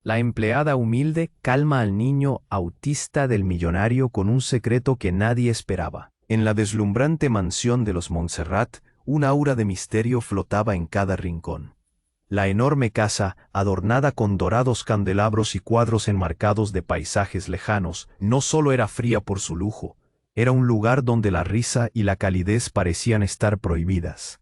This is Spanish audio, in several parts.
La empleada humilde calma al niño autista del millonario con un secreto que nadie esperaba. En la deslumbrante mansión de los Montserrat, un aura de misterio flotaba en cada rincón. La enorme casa, adornada con dorados candelabros y cuadros enmarcados de paisajes lejanos, no solo era fría por su lujo, era un lugar donde la risa y la calidez parecían estar prohibidas.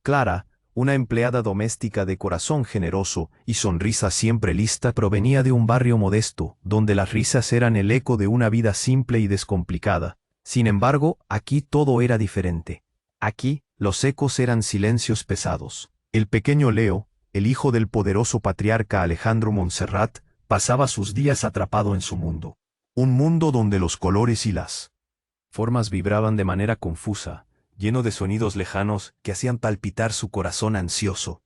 Clara, una empleada doméstica de corazón generoso y sonrisa siempre lista, provenía de un barrio modesto, donde las risas eran el eco de una vida simple y descomplicada. Sin embargo, aquí todo era diferente. Aquí, los ecos eran silencios pesados. El pequeño Leo, el hijo del poderoso patriarca Alejandro Montserrat, pasaba sus días atrapado en su mundo. Un mundo donde los colores y las formas vibraban de manera confusa, lleno de sonidos lejanos que hacían palpitar su corazón ansioso.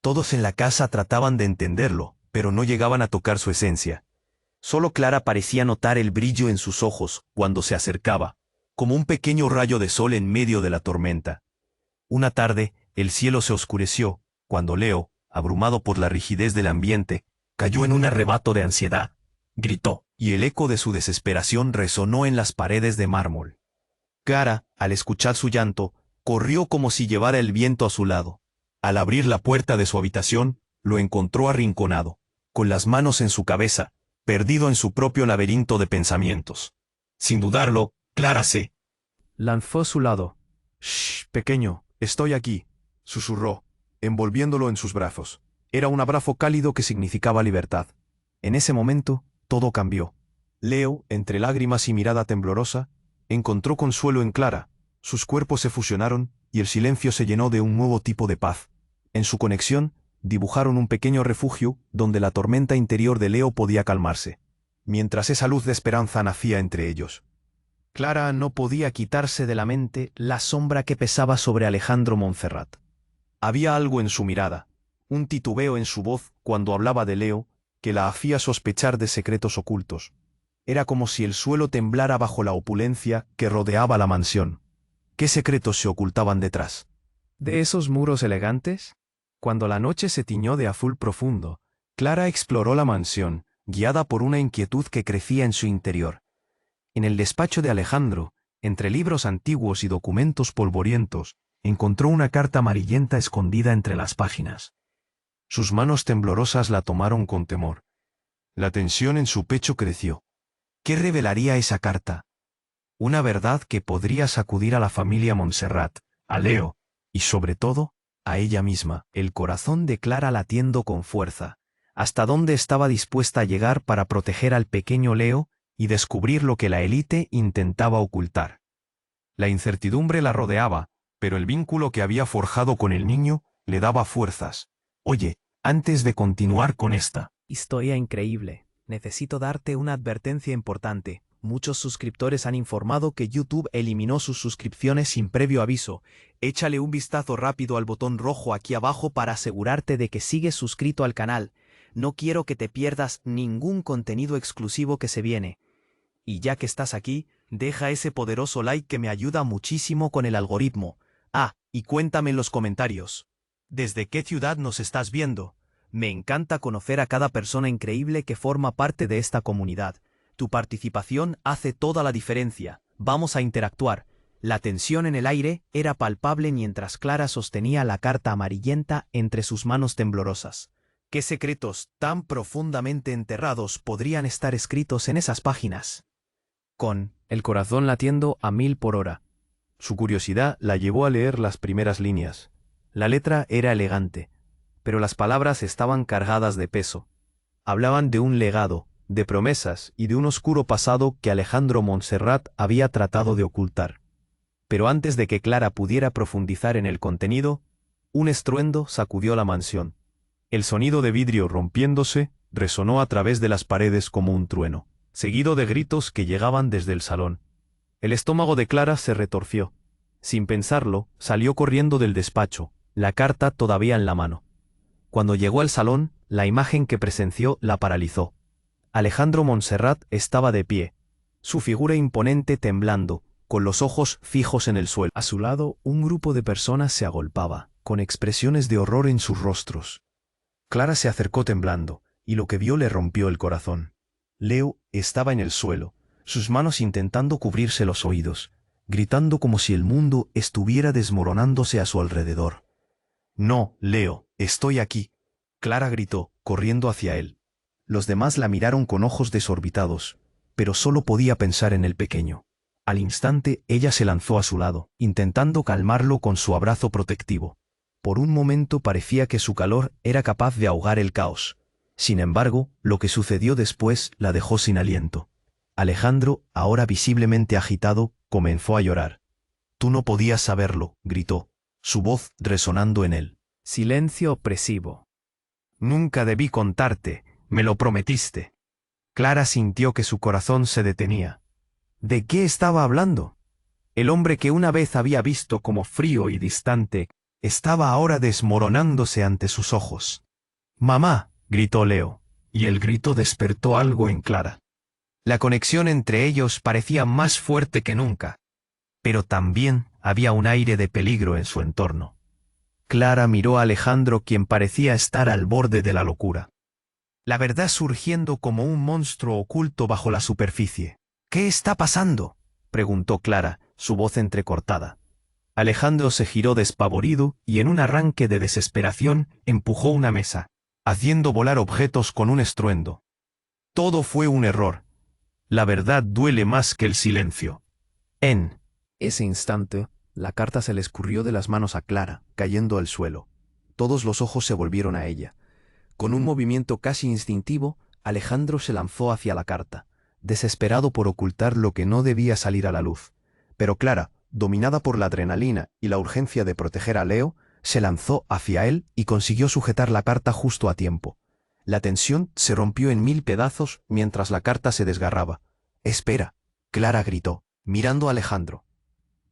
Todos en la casa trataban de entenderlo, pero no llegaban a tocar su esencia. Solo Clara parecía notar el brillo en sus ojos cuando se acercaba, como un pequeño rayo de sol en medio de la tormenta. Una tarde, el cielo se oscureció, cuando Leo, abrumado por la rigidez del ambiente, cayó en un arrebato de ansiedad. Gritó, y el eco de su desesperación resonó en las paredes de mármol. Clara, al escuchar su llanto, corrió como si llevara el viento a su lado. Al abrir la puerta de su habitación, lo encontró arrinconado, con las manos en su cabeza, perdido en su propio laberinto de pensamientos. Sin dudarlo, Clara se lanzó a su lado. «Shh, pequeño, estoy aquí», susurró, envolviéndolo en sus brazos. Era un abrazo cálido que significaba libertad. En ese momento, todo cambió. Leo, entre lágrimas y mirada temblorosa, encontró consuelo en Clara. Sus cuerpos se fusionaron y el silencio se llenó de un nuevo tipo de paz. En su conexión, dibujaron un pequeño refugio donde la tormenta interior de Leo podía calmarse, mientras esa luz de esperanza nacía entre ellos. Clara no podía quitarse de la mente la sombra que pesaba sobre Alejandro Montserrat. Había algo en su mirada, un titubeo en su voz cuando hablaba de Leo, que la hacía sospechar de secretos ocultos. Era como si el suelo temblara bajo la opulencia que rodeaba la mansión. ¿Qué secretos se ocultaban detrás de esos muros elegantes? Cuando la noche se tiñó de azul profundo, Clara exploró la mansión, guiada por una inquietud que crecía en su interior. En el despacho de Alejandro, entre libros antiguos y documentos polvorientos, encontró una carta amarillenta escondida entre las páginas. Sus manos temblorosas la tomaron con temor. La tensión en su pecho creció. ¿Qué revelaría esa carta? Una verdad que podría sacudir a la familia Montserrat, a Leo, y sobre todo, a ella misma. El corazón de Clara latiendo con fuerza. ¿Hasta dónde estaba dispuesta a llegar para proteger al pequeño Leo y descubrir lo que la élite intentaba ocultar? La incertidumbre la rodeaba, pero el vínculo que había forjado con el niño le daba fuerzas. Oye, antes de continuar con esta historia increíble, necesito darte una advertencia importante. Muchos suscriptores han informado que YouTube eliminó sus suscripciones sin previo aviso. Échale un vistazo rápido al botón rojo aquí abajo para asegurarte de que sigues suscrito al canal. No quiero que te pierdas ningún contenido exclusivo que se viene. Y ya que estás aquí, deja ese poderoso like que me ayuda muchísimo con el algoritmo. Ah, y cuéntame en los comentarios. ¿Desde qué ciudad nos estás viendo? Me encanta conocer a cada persona increíble que forma parte de esta comunidad. Tu participación hace toda la diferencia. Vamos a interactuar. La tensión en el aire era palpable mientras Clara sostenía la carta amarillenta entre sus manos temblorosas. ¿Qué secretos tan profundamente enterrados podrían estar escritos en esas páginas? Con el corazón latiendo a 1000 por hora. Su curiosidad la llevó a leer las primeras líneas. La letra era elegante, pero las palabras estaban cargadas de peso. Hablaban de un legado, de promesas y de un oscuro pasado que Alejandro Montserrat había tratado de ocultar. Pero antes de que Clara pudiera profundizar en el contenido, un estruendo sacudió la mansión. El sonido de vidrio rompiéndose resonó a través de las paredes como un trueno, seguido de gritos que llegaban desde el salón. El estómago de Clara se retorció. Sin pensarlo, salió corriendo del despacho, la carta todavía en la mano. Cuando llegó al salón, la imagen que presenció la paralizó. Alejandro Montserrat estaba de pie, su figura imponente temblando, con los ojos fijos en el suelo. A su lado, un grupo de personas se agolpaba, con expresiones de horror en sus rostros. Clara se acercó temblando, y lo que vio le rompió el corazón. Leo estaba en el suelo, sus manos intentando cubrirse los oídos, gritando como si el mundo estuviera desmoronándose a su alrededor. «No, Leo, estoy aquí», Clara gritó, corriendo hacia él. Los demás la miraron con ojos desorbitados, pero solo podía pensar en el pequeño. Al instante ella se lanzó a su lado, intentando calmarlo con su abrazo protectivo. Por un momento parecía que su calor era capaz de ahogar el caos. Sin embargo, lo que sucedió después la dejó sin aliento. Alejandro, ahora visiblemente agitado, comenzó a llorar. «Tú no podías saberlo», gritó, su voz resonando en él. Silencio opresivo. «Nunca debí contarte, me lo prometiste». Clara sintió que su corazón se detenía. ¿De qué estaba hablando? El hombre que una vez había visto como frío y distante, estaba ahora desmoronándose ante sus ojos. «Mamá», gritó Leo, y el grito despertó algo en Clara. La conexión entre ellos parecía más fuerte que nunca, pero también había un aire de peligro en su entorno. Clara miró a Alejandro, quien parecía estar al borde de la locura. La verdad surgiendo como un monstruo oculto bajo la superficie. «¿Qué está pasando?», preguntó Clara, su voz entrecortada. Alejandro se giró despavorido y en un arranque de desesperación empujó una mesa, haciendo volar objetos con un estruendo. Todo fue un error. La verdad duele más que el silencio. En ese instante, la carta se le escurrió de las manos a Clara, cayendo al suelo. Todos los ojos se volvieron a ella. Con un movimiento casi instintivo, Alejandro se lanzó hacia la carta, desesperado por ocultar lo que no debía salir a la luz. Pero Clara, dominada por la adrenalina y la urgencia de proteger a Leo, se lanzó hacia él y consiguió sujetar la carta justo a tiempo. La tensión se rompió en 1000 pedazos mientras la carta se desgarraba. «Espera», Clara gritó, mirando a Alejandro.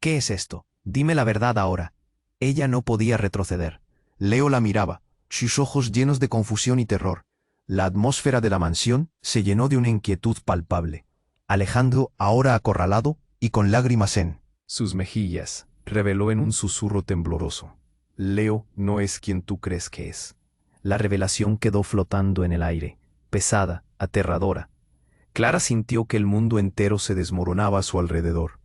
«¿Qué es esto? Dime la verdad ahora». Ella no podía retroceder. Leo la miraba, sus ojos llenos de confusión y terror. La atmósfera de la mansión se llenó de una inquietud palpable. Alejandro, ahora acorralado y con lágrimas en sus mejillas, reveló en un susurro tembloroso: «Leo no es quien tú crees que es». La revelación quedó flotando en el aire, pesada, aterradora. Clara sintió que el mundo entero se desmoronaba a su alrededor.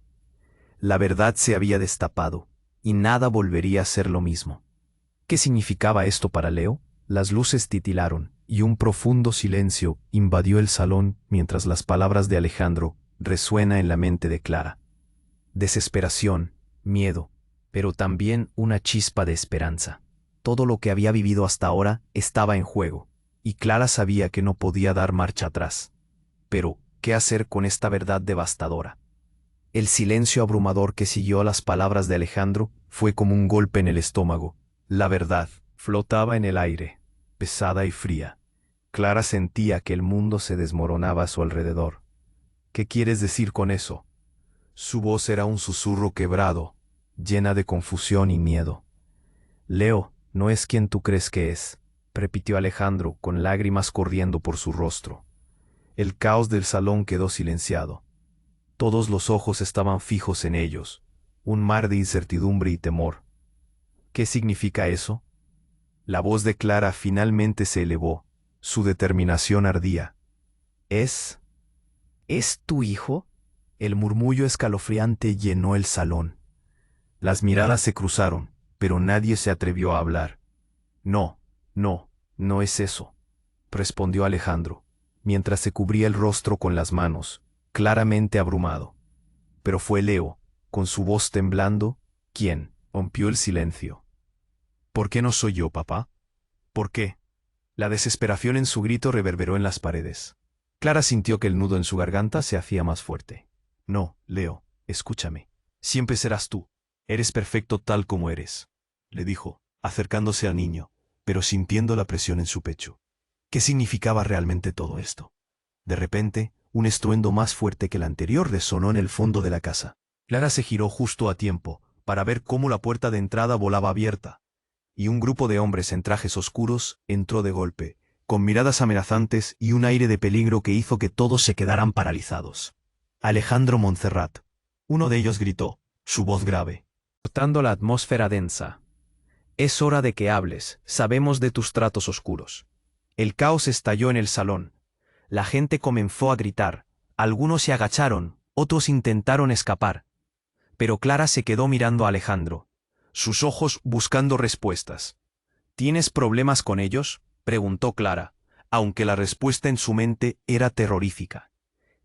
La verdad se había destapado, y nada volvería a ser lo mismo. ¿Qué significaba esto para Leo? Las luces titilaron, y un profundo silencio invadió el salón mientras las palabras de Alejandro resuenan en la mente de Clara. Desesperación, miedo, pero también una chispa de esperanza. Todo lo que había vivido hasta ahora estaba en juego, y Clara sabía que no podía dar marcha atrás. Pero, ¿qué hacer con esta verdad devastadora? El silencio abrumador que siguió a las palabras de Alejandro fue como un golpe en el estómago. La verdad flotaba en el aire, pesada y fría. Clara sentía que el mundo se desmoronaba a su alrededor. «¿Qué quieres decir con eso?». Su voz era un susurro quebrado, llena de confusión y miedo. «Leo no es quien tú crees que es», repitió Alejandro con lágrimas corriendo por su rostro. El caos del salón quedó silenciado. Todos los ojos estaban fijos en ellos, un mar de incertidumbre y temor. «¿Qué significa eso?». La voz de Clara finalmente se elevó, su determinación ardía. «¿Es tu hijo?». El murmullo escalofriante llenó el salón. Las miradas se cruzaron, pero nadie se atrevió a hablar. «No, no es eso», respondió Alejandro, mientras se cubría el rostro con las manos, claramente abrumado. Pero fue Leo, con su voz temblando, quien rompió el silencio. «¿Por qué no soy yo, papá? ¿Por qué?». La desesperación en su grito reverberó en las paredes. Clara sintió que el nudo en su garganta se hacía más fuerte. «No, Leo, escúchame. Siempre serás tú. Eres perfecto tal como eres», le dijo, acercándose al niño, pero sintiendo la presión en su pecho. ¿Qué significaba realmente todo esto? De repente, un estruendo más fuerte que el anterior resonó en el fondo de la casa. Clara se giró justo a tiempo, para ver cómo la puerta de entrada volaba abierta, y un grupo de hombres en trajes oscuros entró de golpe, con miradas amenazantes y un aire de peligro que hizo que todos se quedaran paralizados. «Alejandro Montserrat», uno de ellos gritó, su voz grave, cortando la atmósfera densa. «Es hora de que hables, sabemos de tus tratos oscuros». El caos estalló en el salón. La gente comenzó a gritar. Algunos se agacharon, otros intentaron escapar. Pero Clara se quedó mirando a Alejandro, sus ojos buscando respuestas. ¿Tienes problemas con ellos?, preguntó Clara, aunque la respuesta en su mente era terrorífica.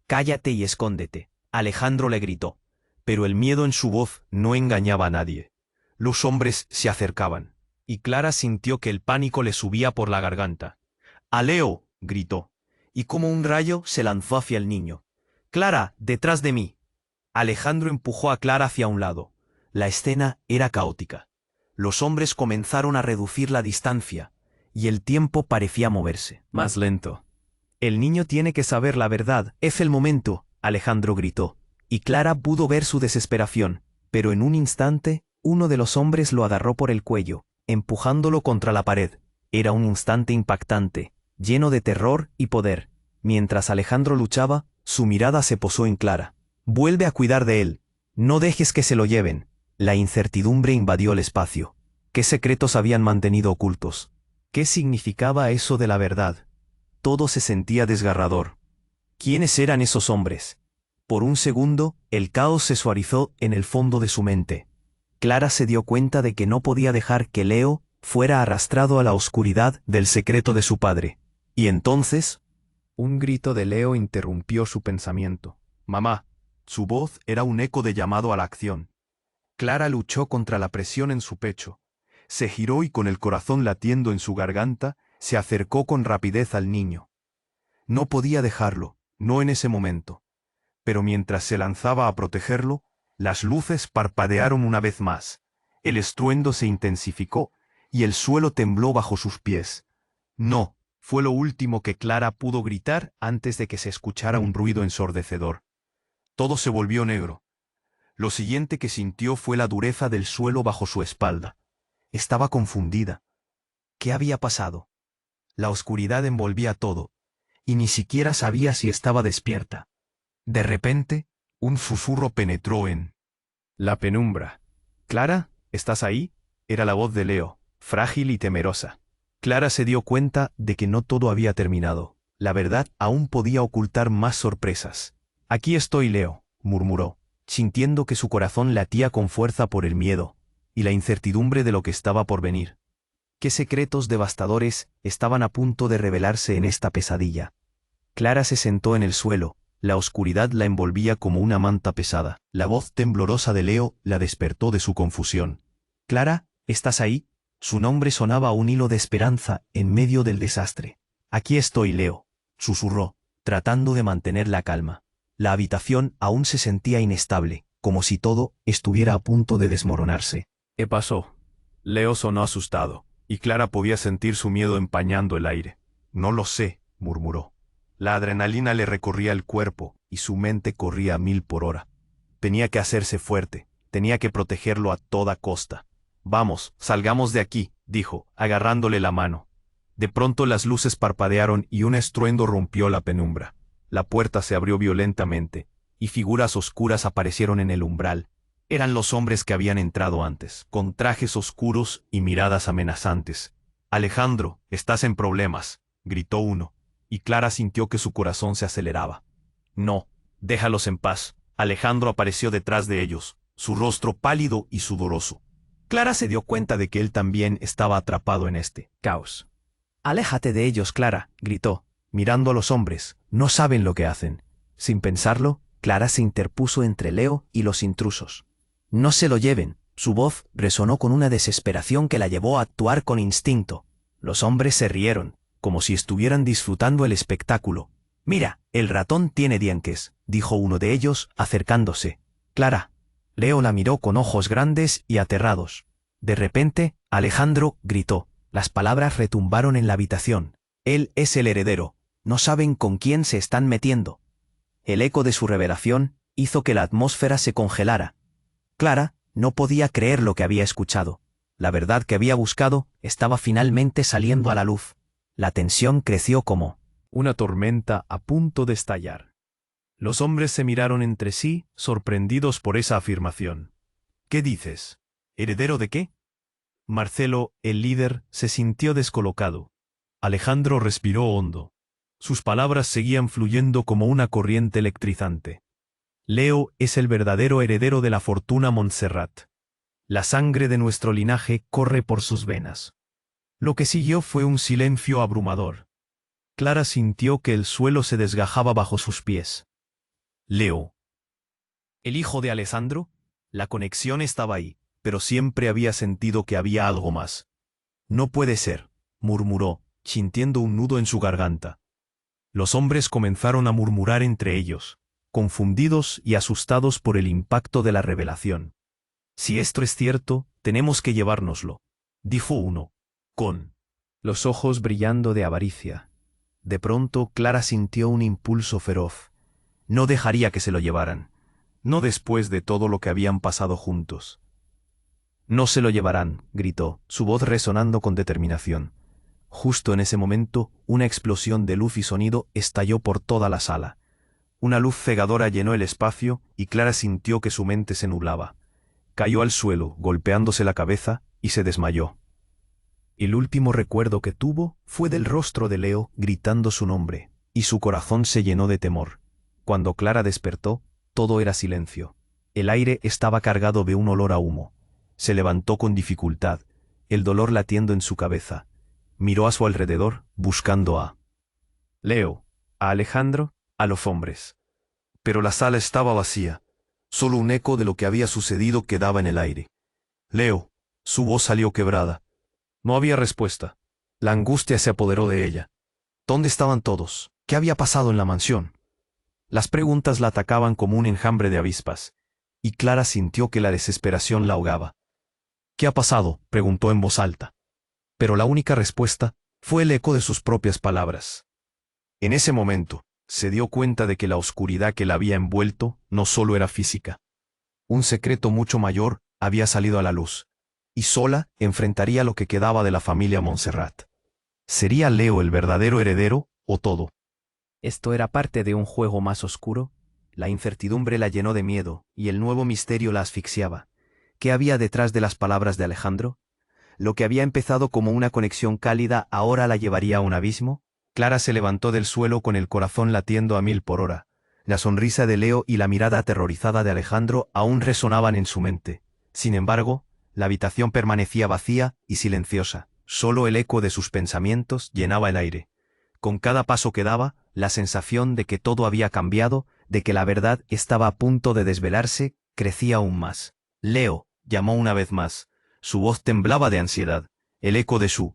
Cállate y escóndete, Alejandro le gritó, pero el miedo en su voz no engañaba a nadie. Los hombres se acercaban, y Clara sintió que el pánico le subía por la garganta. ¡A Leo!, gritó, y como un rayo se lanzó hacia el niño. ¡Clara, detrás de mí! Alejandro empujó a Clara hacia un lado. La escena era caótica. Los hombres comenzaron a reducir la distancia, y el tiempo parecía moverse más lento. El niño tiene que saber la verdad, es el momento, Alejandro gritó, y Clara pudo ver su desesperación, pero en un instante, uno de los hombres lo agarró por el cuello, empujándolo contra la pared. Era un instante impactante, lleno de terror y poder. Mientras Alejandro luchaba, su mirada se posó en Clara. Vuelve a cuidar de él. No dejes que se lo lleven. La incertidumbre invadió el espacio. ¿Qué secretos habían mantenido ocultos? ¿Qué significaba eso de la verdad? Todo se sentía desgarrador. ¿Quiénes eran esos hombres? Por un segundo, el caos se suavizó en el fondo de su mente. Clara se dio cuenta de que no podía dejar que Leo fuera arrastrado a la oscuridad del secreto de su padre. Y entonces, un grito de Leo interrumpió su pensamiento. «Mamá». Su voz era un eco de llamado a la acción. Clara luchó contra la presión en su pecho. Se giró y con el corazón latiendo en su garganta, se acercó con rapidez al niño. No podía dejarlo, no en ese momento. Pero mientras se lanzaba a protegerlo, las luces parpadearon una vez más. El estruendo se intensificó, y el suelo tembló bajo sus pies. No, fue lo último que Clara pudo gritar antes de que se escuchara un ruido ensordecedor. Todo se volvió negro. Lo siguiente que sintió fue la dureza del suelo bajo su espalda. Estaba confundida. ¿Qué había pasado? La oscuridad envolvía todo, y ni siquiera sabía si estaba despierta. De repente, un susurro penetró en la penumbra. «Clara, ¿estás ahí?», era la voz de Leo, frágil y temerosa. Clara se dio cuenta de que no todo había terminado. La verdad aún podía ocultar más sorpresas. «Aquí estoy, Leo», murmuró, sintiendo que su corazón latía con fuerza por el miedo y la incertidumbre de lo que estaba por venir. ¿Qué secretos devastadores estaban a punto de revelarse en esta pesadilla? Clara se sentó en el suelo, la oscuridad la envolvía como una manta pesada. La voz temblorosa de Leo la despertó de su confusión. «Clara, ¿estás ahí?». Su nombre sonaba a un hilo de esperanza en medio del desastre. «Aquí estoy, Leo», susurró, tratando de mantener la calma. La habitación aún se sentía inestable, como si todo estuviera a punto de desmoronarse. «¿Qué pasó?». Leo sonó asustado, y Clara podía sentir su miedo empañando el aire. «No lo sé», murmuró. La adrenalina le recorría el cuerpo, y su mente corría a 1000 por hora. Tenía que hacerse fuerte, tenía que protegerlo a toda costa. «Vamos, salgamos de aquí», dijo, agarrándole la mano. De pronto las luces parpadearon y un estruendo rompió la penumbra. La puerta se abrió violentamente, y figuras oscuras aparecieron en el umbral. Eran los hombres que habían entrado antes, con trajes oscuros y miradas amenazantes. «Alejandro, estás en problemas», gritó uno, y Clara sintió que su corazón se aceleraba. «No, déjalos en paz». Alejandro apareció detrás de ellos, su rostro pálido y sudoroso. Clara se dio cuenta de que él también estaba atrapado en este caos. «Aléjate de ellos, Clara», gritó, mirando a los hombres. «No saben lo que hacen». Sin pensarlo, Clara se interpuso entre Leo y los intrusos. «No se lo lleven». Su voz resonó con una desesperación que la llevó a actuar con instinto. Los hombres se rieron, como si estuvieran disfrutando el espectáculo. «Mira, el ratón tiene dientes», dijo uno de ellos, acercándose. «Clara». Leo la miró con ojos grandes y aterrados. De repente, Alejandro gritó. Las palabras retumbaron en la habitación. «Él es el heredero. No saben con quién se están metiendo». El eco de su revelación hizo que la atmósfera se congelara. Clara no podía creer lo que había escuchado. La verdad que había buscado estaba finalmente saliendo a la luz. La tensión creció como una tormenta a punto de estallar. Los hombres se miraron entre sí, sorprendidos por esa afirmación. «¿Qué dices? ¿Heredero de qué?». Marcelo, el líder, se sintió descolocado. Alejandro respiró hondo. Sus palabras seguían fluyendo como una corriente electrizante. Leo es el verdadero heredero de la fortuna Montserrat. La sangre de nuestro linaje corre por sus venas. Lo que siguió fue un silencio abrumador. Clara sintió que el suelo se desgajaba bajo sus pies. Leo. ¿El hijo de Alessandro? La conexión estaba ahí, pero siempre había sentido que había algo más. No puede ser, murmuró, sintiendo un nudo en su garganta. Los hombres comenzaron a murmurar entre ellos, confundidos y asustados por el impacto de la revelación. Si esto es cierto, tenemos que llevárnoslo, dijo uno, con los ojos brillando de avaricia. De pronto Clara sintió un impulso feroz. No dejaría que se lo llevaran. No después de todo lo que habían pasado juntos. No se lo llevarán, gritó, su voz resonando con determinación. Justo en ese momento, una explosión de luz y sonido estalló por toda la sala. Una luz cegadora llenó el espacio y Clara sintió que su mente se nublaba. Cayó al suelo, golpeándose la cabeza, y se desmayó. El último recuerdo que tuvo fue del rostro de Leo gritando su nombre, y su corazón se llenó de temor. Cuando Clara despertó, todo era silencio. El aire estaba cargado de un olor a humo. Se levantó con dificultad, el dolor latiendo en su cabeza. Miró a su alrededor, buscando a Leo, a Alejandro, a los hombres. Pero la sala estaba vacía. Solo un eco de lo que había sucedido quedaba en el aire. Leo, su voz salió quebrada. No había respuesta. La angustia se apoderó de ella. ¿Dónde estaban todos? ¿Qué había pasado en la mansión? Las preguntas la atacaban como un enjambre de avispas, y Clara sintió que la desesperación la ahogaba. ¿Qué ha pasado?, preguntó en voz alta. Pero la única respuesta fue el eco de sus propias palabras. En ese momento, se dio cuenta de que la oscuridad que la había envuelto no solo era física. Un secreto mucho mayor había salido a la luz, y sola enfrentaría lo que quedaba de la familia Montserrat. ¿Sería Leo el verdadero heredero, o todo? ¿Esto era parte de un juego más oscuro? La incertidumbre la llenó de miedo, y el nuevo misterio la asfixiaba. ¿Qué había detrás de las palabras de Alejandro? ¿Lo que había empezado como una conexión cálida ahora la llevaría a un abismo? Clara se levantó del suelo con el corazón latiendo a 1000 por hora. La sonrisa de Leo y la mirada aterrorizada de Alejandro aún resonaban en su mente. Sin embargo, la habitación permanecía vacía y silenciosa. Solo el eco de sus pensamientos llenaba el aire. Con cada paso que daba, la sensación de que todo había cambiado, de que la verdad estaba a punto de desvelarse, crecía aún más. Leo, llamó una vez más. Su voz temblaba de ansiedad. El eco de su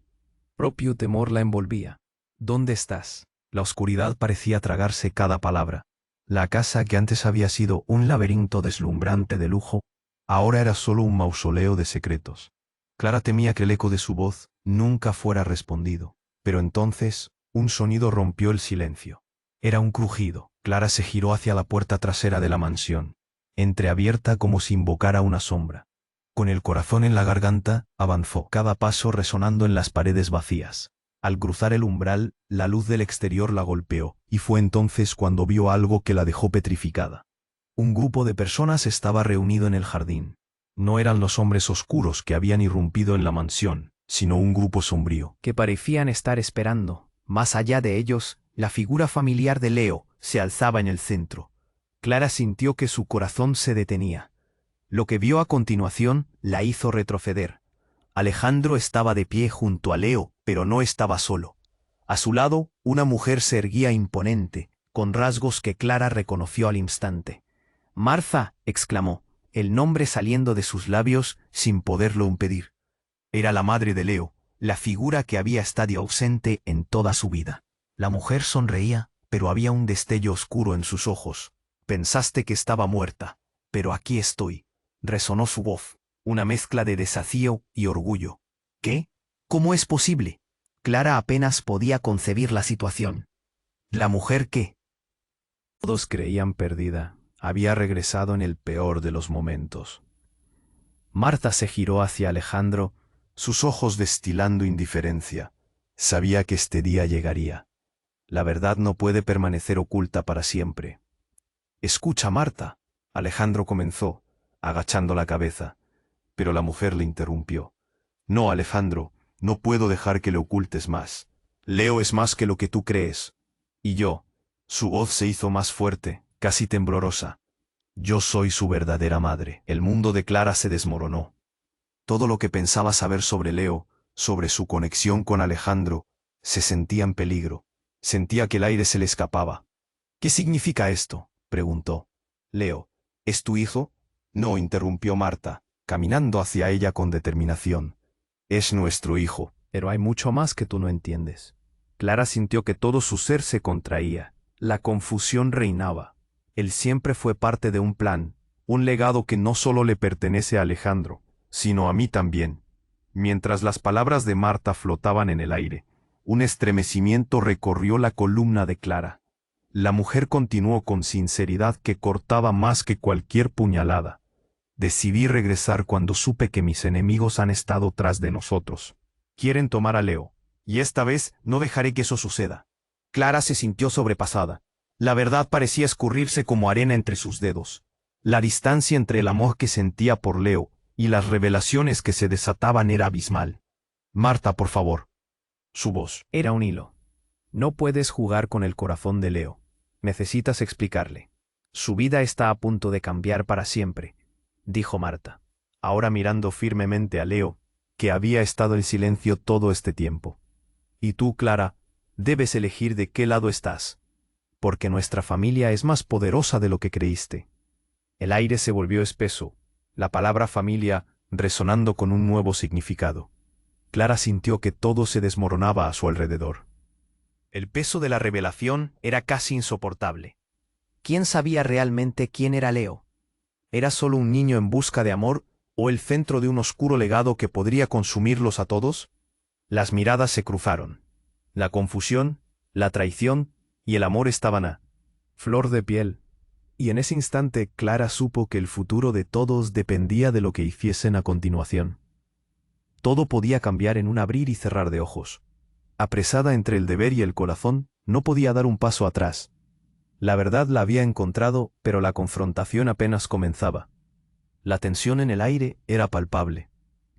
propio temor la envolvía. ¿Dónde estás? La oscuridad parecía tragarse cada palabra. La casa que antes había sido un laberinto deslumbrante de lujo, ahora era solo un mausoleo de secretos. Clara temía que el eco de su voz nunca fuera respondido. Pero entonces, un sonido rompió el silencio. Era un crujido. Clara se giró hacia la puerta trasera de la mansión, entreabierta como si invocara una sombra. Con el corazón en la garganta, avanzó, cada paso resonando en las paredes vacías. Al cruzar el umbral, la luz del exterior la golpeó, y fue entonces cuando vio algo que la dejó petrificada. Un grupo de personas estaba reunido en el jardín. No eran los hombres oscuros que habían irrumpido en la mansión, sino un grupo sombrío, que parecían estar esperando. Más allá de ellos, la figura familiar de Leo se alzaba en el centro. Clara sintió que su corazón se detenía. Lo que vio a continuación la hizo retroceder. Alejandro estaba de pie junto a Leo, pero no estaba solo. A su lado, una mujer se erguía imponente, con rasgos que Clara reconoció al instante. «Martha», exclamó, el nombre saliendo de sus labios sin poderlo impedir. Era la madre de Leo, la figura que había estado ausente en toda su vida. La mujer sonreía, pero había un destello oscuro en sus ojos. «Pensaste que estaba muerta, pero aquí estoy», resonó su voz, una mezcla de desafío y orgullo. ¿Qué? ¿Cómo es posible? Clara apenas podía concebir la situación. ¿La mujer qué? Todos creían perdida. Había regresado en el peor de los momentos. Martha se giró hacia Alejandro, sus ojos destilando indiferencia. Sabía que este día llegaría. La verdad no puede permanecer oculta para siempre. «Escucha, Martha», Alejandro comenzó, agachando la cabeza, pero la mujer le interrumpió. «No, Alejandro, no puedo dejar que le ocultes más. Leo es más que lo que tú crees. Y yo. Su voz se hizo más fuerte, casi temblorosa. Yo soy su verdadera madre. El mundo de Clara se desmoronó. Todo lo que pensaba saber sobre Leo, sobre su conexión con Alejandro, se sentía en peligro. Sentía que el aire se le escapaba. ¿Qué significa esto?, preguntó. Leo, ¿es tu hijo? No, interrumpió Marta, caminando hacia ella con determinación. Es nuestro hijo. Pero hay mucho más que tú no entiendes. Clara sintió que todo su ser se contraía. La confusión reinaba. Él siempre fue parte de un plan, un legado que no solo le pertenece a Alejandro, sino a mí también. Mientras las palabras de Marta flotaban en el aire, un estremecimiento recorrió la columna de Clara. La mujer continuó con sinceridad que cortaba más que cualquier puñalada. Decidí regresar cuando supe que mis enemigos han estado tras de nosotros. Quieren tomar a Leo, y esta vez no dejaré que eso suceda. Clara se sintió sobrepasada. La verdad parecía escurrirse como arena entre sus dedos. La distancia entre el amor que sentía por Leo y las revelaciones que se desataban era abismal. Marta, por favor. Su voz era un hilo. No puedes jugar con el corazón de Leo. Necesitas explicarle. Su vida está a punto de cambiar para siempre, dijo Marta, ahora mirando firmemente a Leo, que había estado en silencio todo este tiempo. Y tú, Clara, debes elegir de qué lado estás, porque nuestra familia es más poderosa de lo que creíste. El aire se volvió espeso, la palabra familia resonando con un nuevo significado. Clara sintió que todo se desmoronaba a su alrededor. El peso de la revelación era casi insoportable. ¿Quién sabía realmente quién era Leo? ¿Era solo un niño en busca de amor o el centro de un oscuro legado que podría consumirlos a todos? Las miradas se cruzaron. La confusión, la traición y el amor estaban a flor de piel. Y en ese instante Clara supo que el futuro de todos dependía de lo que hiciesen a continuación. Todo podía cambiar en un abrir y cerrar de ojos. Apresada entre el deber y el corazón, no podía dar un paso atrás. La verdad la había encontrado, pero la confrontación apenas comenzaba. La tensión en el aire era palpable.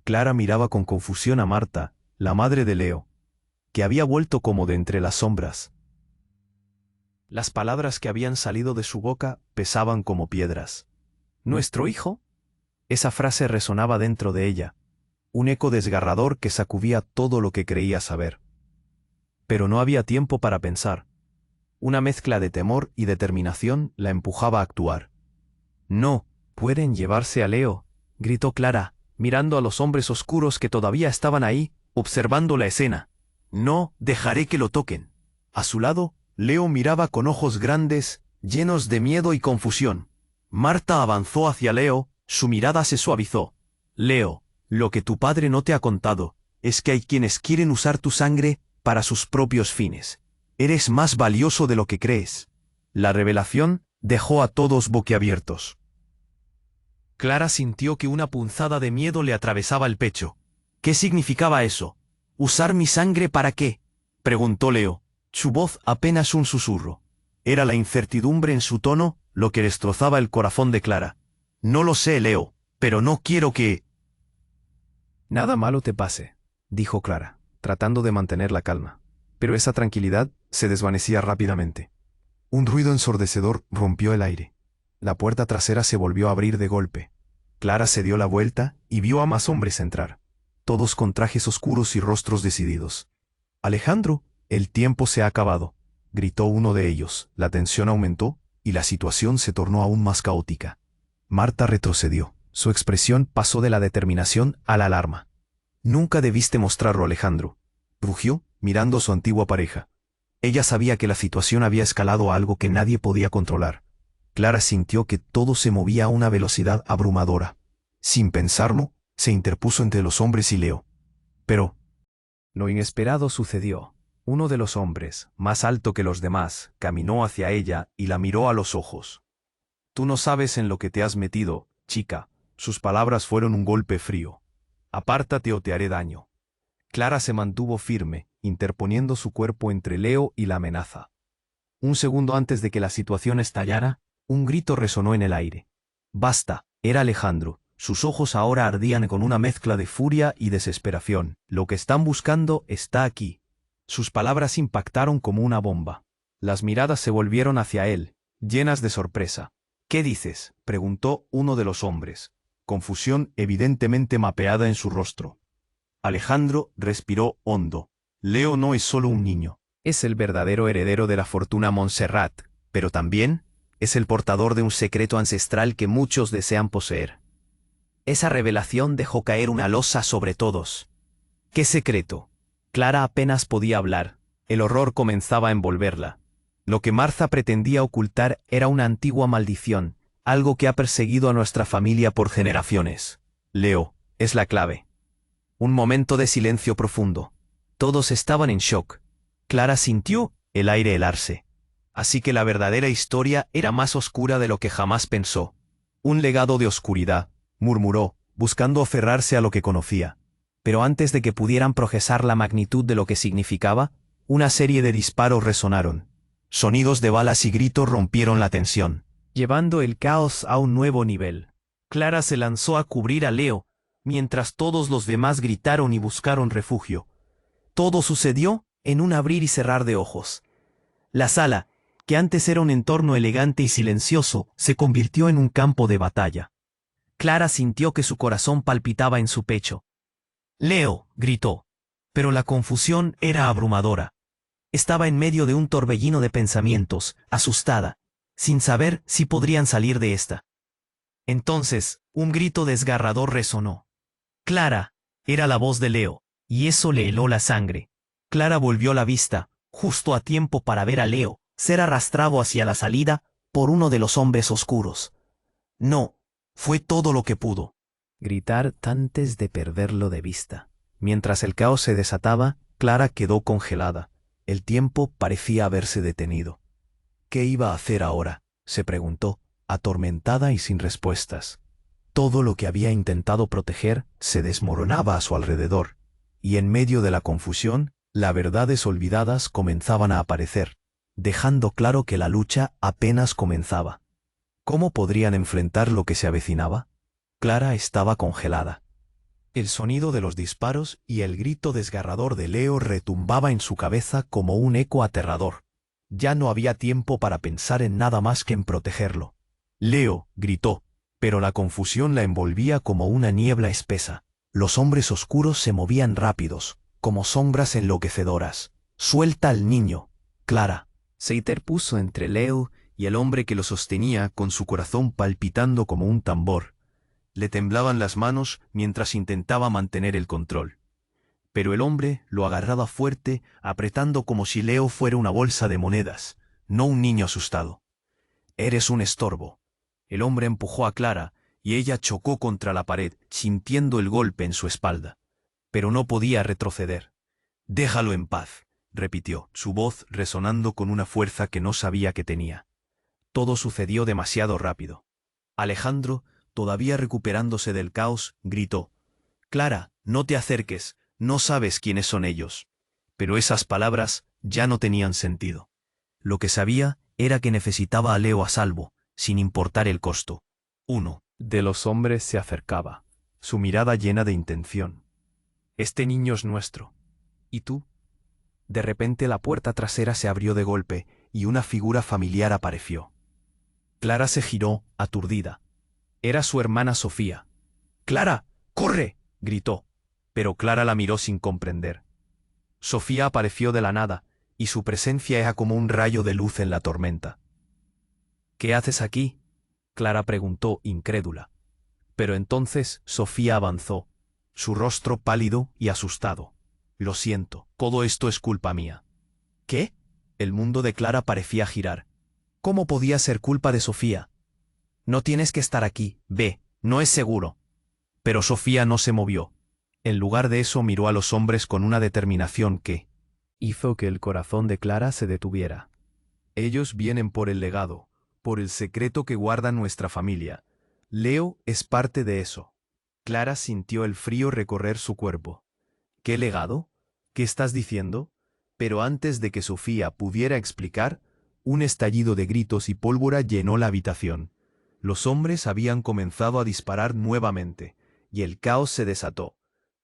Clara miraba con confusión a Marta, la madre de Leo, que había vuelto como de entre las sombras. Las palabras que habían salido de su boca pesaban como piedras. ¿Nuestro hijo? Esa frase resonaba dentro de ella, un eco desgarrador que sacudía todo lo que creía saber. Pero no había tiempo para pensar. Una mezcla de temor y determinación la empujaba a actuar. «No, pueden llevarse a Leo», gritó Clara, mirando a los hombres oscuros que todavía estaban ahí, observando la escena. «No dejaré que lo toquen». A su lado, Leo miraba con ojos grandes, llenos de miedo y confusión. Marta avanzó hacia Leo, su mirada se suavizó. «Leo, lo que tu padre no te ha contado es que hay quienes quieren usar tu sangre para sus propios fines. Eres más valioso de lo que crees». La revelación dejó a todos boquiabiertos. Clara sintió que una punzada de miedo le atravesaba el pecho. ¿Qué significaba eso? ¿Usar mi sangre para qué?, preguntó Leo, su voz apenas un susurro. Era la incertidumbre en su tono lo que destrozaba el corazón de Clara. «No lo sé, Leo, pero no quiero que...». «Nada malo te pase», dijo Clara, tratando de mantener la calma. Pero esa tranquilidad se desvanecía rápidamente. Un ruido ensordecedor rompió el aire. La puerta trasera se volvió a abrir de golpe. Clara se dio la vuelta y vio a más hombres entrar, todos con trajes oscuros y rostros decididos. «Alejandro, el tiempo se ha acabado», gritó uno de ellos. La tensión aumentó y la situación se tornó aún más caótica. Marta retrocedió. Su expresión pasó de la determinación a la alarma. «Nunca debiste mostrarlo, Alejandro», rugió, mirando a su antigua pareja. Ella sabía que la situación había escalado a algo que nadie podía controlar. Clara sintió que todo se movía a una velocidad abrumadora. Sin pensarlo, se interpuso entre los hombres y Leo. Pero lo inesperado sucedió. Uno de los hombres, más alto que los demás, caminó hacia ella y la miró a los ojos. «Tú no sabes en lo que te has metido, chica». Sus palabras fueron un golpe frío. «Apártate o te haré daño». Clara se mantuvo firme, interponiendo su cuerpo entre Leo y la amenaza. Un segundo antes de que la situación estallara, un grito resonó en el aire. «Basta», era Alejandro. Sus ojos ahora ardían con una mezcla de furia y desesperación. «Lo que están buscando está aquí». Sus palabras impactaron como una bomba. Las miradas se volvieron hacia él, llenas de sorpresa. ¿Qué dices?, preguntó uno de los hombres, confusión evidentemente mapeada en su rostro. Alejandro respiró hondo. Leo no es solo un niño. Es el verdadero heredero de la fortuna Montserrat, pero también es el portador de un secreto ancestral que muchos desean poseer. Esa revelación dejó caer una losa sobre todos. ¿Qué secreto? Clara apenas podía hablar. El horror comenzaba a envolverla. Lo que Martha pretendía ocultar era una antigua maldición, algo que ha perseguido a nuestra familia por generaciones. Leo, es la clave. Un momento de silencio profundo. Todos estaban en shock. Clara sintió el aire helarse. Así que la verdadera historia era más oscura de lo que jamás pensó. Un legado de oscuridad, murmuró, buscando aferrarse a lo que conocía. Pero antes de que pudieran procesar la magnitud de lo que significaba, una serie de disparos resonaron. Sonidos de balas y gritos rompieron la tensión, llevando el caos a un nuevo nivel. Clara se lanzó a cubrir a Leo, mientras todos los demás gritaron y buscaron refugio. Todo sucedió en un abrir y cerrar de ojos. La sala, que antes era un entorno elegante y silencioso, se convirtió en un campo de batalla. Clara sintió que su corazón palpitaba en su pecho. «Leo», gritó. Pero la confusión era abrumadora. Estaba en medio de un torbellino de pensamientos, asustada, sin saber si podrían salir de esta. Entonces, un grito desgarrador resonó. «Clara», era la voz de Leo, y eso le heló la sangre. Clara volvió la vista, justo a tiempo para ver a Leo ser arrastrado hacia la salida por uno de los hombres oscuros. No, fue todo lo que pudo gritar antes de perderlo de vista. Mientras el caos se desataba, Clara quedó congelada. El tiempo parecía haberse detenido. ¿Qué iba a hacer ahora?, se preguntó, atormentada y sin respuestas. Todo lo que había intentado proteger se desmoronaba a su alrededor, y en medio de la confusión, las verdades olvidadas comenzaban a aparecer, dejando claro que la lucha apenas comenzaba. ¿Cómo podrían enfrentar lo que se avecinaba? Clara estaba congelada. El sonido de los disparos y el grito desgarrador de Leo retumbaba en su cabeza como un eco aterrador. Ya no había tiempo para pensar en nada más que en protegerlo. «Leo», gritó, pero la confusión la envolvía como una niebla espesa. Los hombres oscuros se movían rápidos, como sombras enloquecedoras. «Suelta al niño, Clara», se interpuso entre Leo y el hombre que lo sostenía, con su corazón palpitando como un tambor. Le temblaban las manos mientras intentaba mantener el control. Pero el hombre lo agarraba fuerte, apretando como si Leo fuera una bolsa de monedas, no un niño asustado. «Eres un estorbo». El hombre empujó a Clara, y ella chocó contra la pared, sintiendo el golpe en su espalda. Pero no podía retroceder. «Déjalo en paz», repitió, su voz resonando con una fuerza que no sabía que tenía. Todo sucedió demasiado rápido. Alejandro, todavía recuperándose del caos, gritó: «Clara, no te acerques, no sabes quiénes son ellos». Pero esas palabras ya no tenían sentido. Lo que sabía era que necesitaba a Leo a salvo, sin importar el costo. Uno de los hombres se acercaba, su mirada llena de intención. «Este niño es nuestro. ¿Y tú?». De repente la puerta trasera se abrió de golpe y una figura familiar apareció. Clara se giró, aturdida. Era su hermana Sofía. «¡Clara, corre!», gritó, pero Clara la miró sin comprender. Sofía apareció de la nada, y su presencia era como un rayo de luz en la tormenta. «¿Qué haces aquí?», Clara preguntó, incrédula. Pero entonces Sofía avanzó, su rostro pálido y asustado. «Lo siento, todo esto es culpa mía». «¿Qué?». El mundo de Clara parecía girar. ¿Cómo podía ser culpa de Sofía? «No tienes que estar aquí, ve, no es seguro». Pero Sofía no se movió. En lugar de eso miró a los hombres con una determinación que hizo que el corazón de Clara se detuviera. «Ellos vienen por el legado, por el secreto que guarda nuestra familia. Leo es parte de eso». Clara sintió el frío recorrer su cuerpo. «¿Qué legado? ¿Qué estás diciendo?». Pero antes de que Sofía pudiera explicar, un estallido de gritos y pólvora llenó la habitación. Los hombres habían comenzado a disparar nuevamente, y el caos se desató.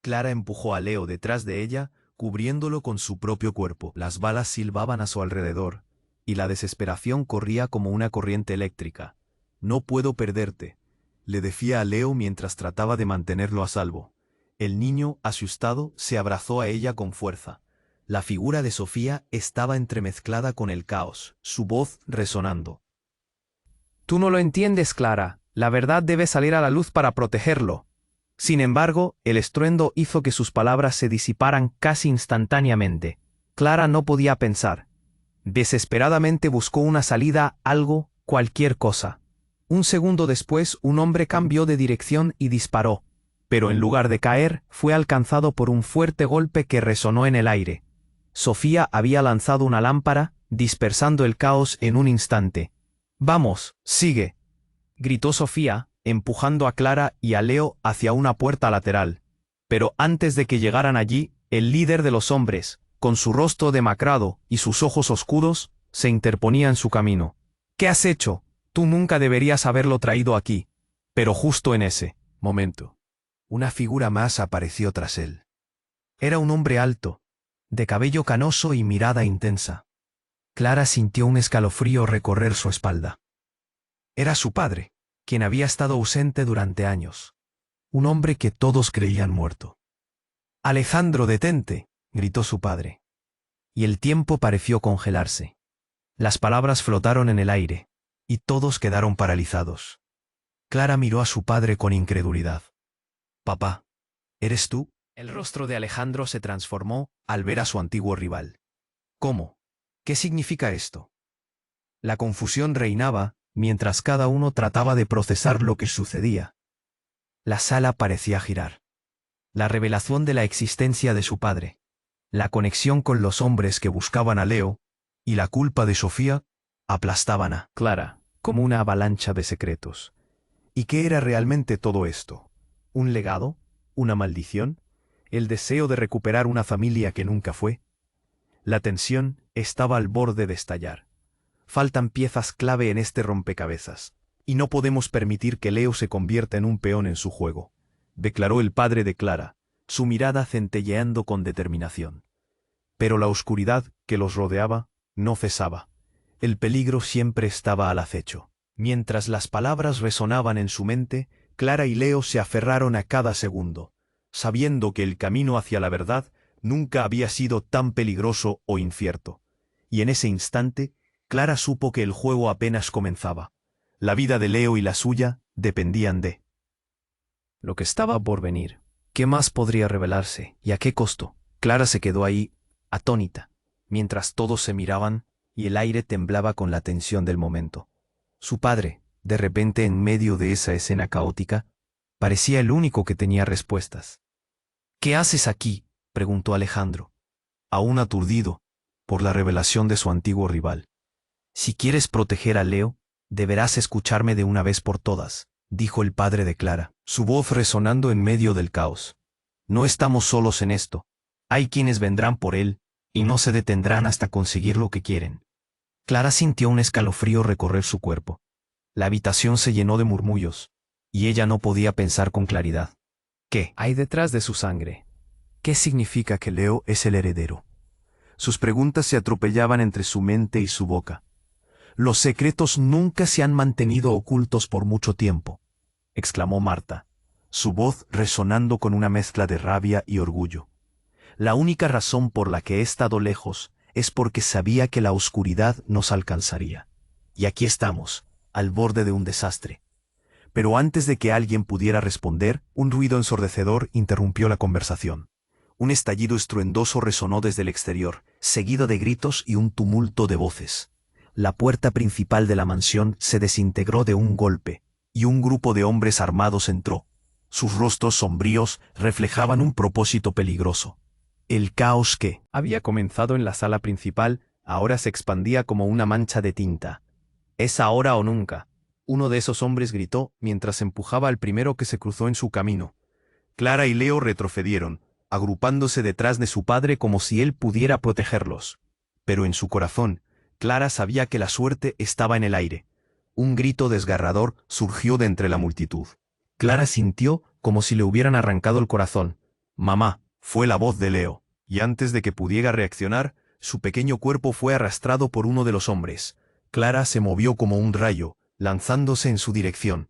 Clara empujó a Leo detrás de ella, cubriéndolo con su propio cuerpo. Las balas silbaban a su alrededor, y la desesperación corría como una corriente eléctrica. «No puedo perderte», le decía a Leo mientras trataba de mantenerlo a salvo. El niño, asustado, se abrazó a ella con fuerza. La figura de Sofía estaba entremezclada con el caos, su voz resonando. Tú no lo entiendes, Clara. La verdad debe salir a la luz para protegerlo. Sin embargo, el estruendo hizo que sus palabras se disiparan casi instantáneamente. Clara no podía pensar. Desesperadamente buscó una salida, algo, cualquier cosa. Un segundo después, un hombre cambió de dirección y disparó. Pero en lugar de caer, fue alcanzado por un fuerte golpe que resonó en el aire. Sofía había lanzado una lámpara, dispersando el caos en un instante. «Vamos, sigue», gritó Sofía, empujando a Clara y a Leo hacia una puerta lateral. Pero antes de que llegaran allí, el líder de los hombres, con su rostro demacrado y sus ojos oscuros, se interponía en su camino. «¿Qué has hecho? Tú nunca deberías haberlo traído aquí». Pero justo en ese momento, una figura más apareció tras él. Era un hombre alto, de cabello canoso y mirada intensa. Clara sintió un escalofrío recorrer su espalda. Era su padre, quien había estado ausente durante años. Un hombre que todos creían muerto. «Alejandro, detente», gritó su padre. Y el tiempo pareció congelarse. Las palabras flotaron en el aire, y todos quedaron paralizados. Clara miró a su padre con incredulidad. «Papá, ¿eres tú?». El rostro de Alejandro se transformó al ver a su antiguo rival. «¿Cómo? ¿Qué significa esto?». La confusión reinaba mientras cada uno trataba de procesar lo que sucedía. La sala parecía girar. La revelación de la existencia de su padre, la conexión con los hombres que buscaban a Leo, y la culpa de Sofía, aplastaban a Clara como una avalancha de secretos. ¿Y qué era realmente todo esto? ¿Un legado? ¿Una maldición? ¿El deseo de recuperar una familia que nunca fue? La tensión estaba al borde de estallar. Faltan piezas clave en este rompecabezas, y no podemos permitir que Leo se convierta en un peón en su juego, declaró el padre de Clara, su mirada centelleando con determinación. Pero la oscuridad que los rodeaba no cesaba. El peligro siempre estaba al acecho. Mientras las palabras resonaban en su mente, Clara y Leo se aferraron a cada segundo, sabiendo que el camino hacia la verdad nunca había sido tan peligroso o incierto. Y en ese instante, Clara supo que el juego apenas comenzaba. La vida de Leo y la suya dependían de lo que estaba por venir. ¿Qué más podría revelarse y a qué costo? Clara se quedó ahí, atónita, mientras todos se miraban y el aire temblaba con la tensión del momento. Su padre, de repente en medio de esa escena caótica, parecía el único que tenía respuestas. «¿Qué haces aquí?», preguntó Alejandro, aún aturdido por la revelación de su antiguo rival. «Si quieres proteger a Leo, deberás escucharme de una vez por todas», dijo el padre de Clara, su voz resonando en medio del caos. «No estamos solos en esto. Hay quienes vendrán por él, y no se detendrán hasta conseguir lo que quieren». Clara sintió un escalofrío recorrer su cuerpo. La habitación se llenó de murmullos, y ella no podía pensar con claridad. ¿Qué hay detrás de su sangre? ¿Qué significa que Leo es el heredero? Sus preguntas se atropellaban entre su mente y su boca. «Los secretos nunca se han mantenido ocultos por mucho tiempo», exclamó Marta, su voz resonando con una mezcla de rabia y orgullo. «La única razón por la que he estado lejos es porque sabía que la oscuridad nos alcanzaría. Y aquí estamos, al borde de un desastre». Pero antes de que alguien pudiera responder, un ruido ensordecedor interrumpió la conversación. Un estallido estruendoso resonó desde el exterior, seguido de gritos y un tumulto de voces. La puerta principal de la mansión se desintegró de un golpe, y un grupo de hombres armados entró. Sus rostros sombríos reflejaban un propósito peligroso. El caos que había comenzado en la sala principal ahora se expandía como una mancha de tinta. «Es ahora o nunca», uno de esos hombres gritó mientras empujaba al primero que se cruzó en su camino. Clara y Leo retrocedieron, agrupándose detrás de su padre como si él pudiera protegerlos. Pero en su corazón, Clara sabía que la suerte estaba en el aire. Un grito desgarrador surgió de entre la multitud. Clara sintió como si le hubieran arrancado el corazón. «Mamá», fue la voz de Leo. y antes de que pudiera reaccionar, su pequeño cuerpo fue arrastrado por uno de los hombres. Clara se movió como un rayo, lanzándose en su dirección.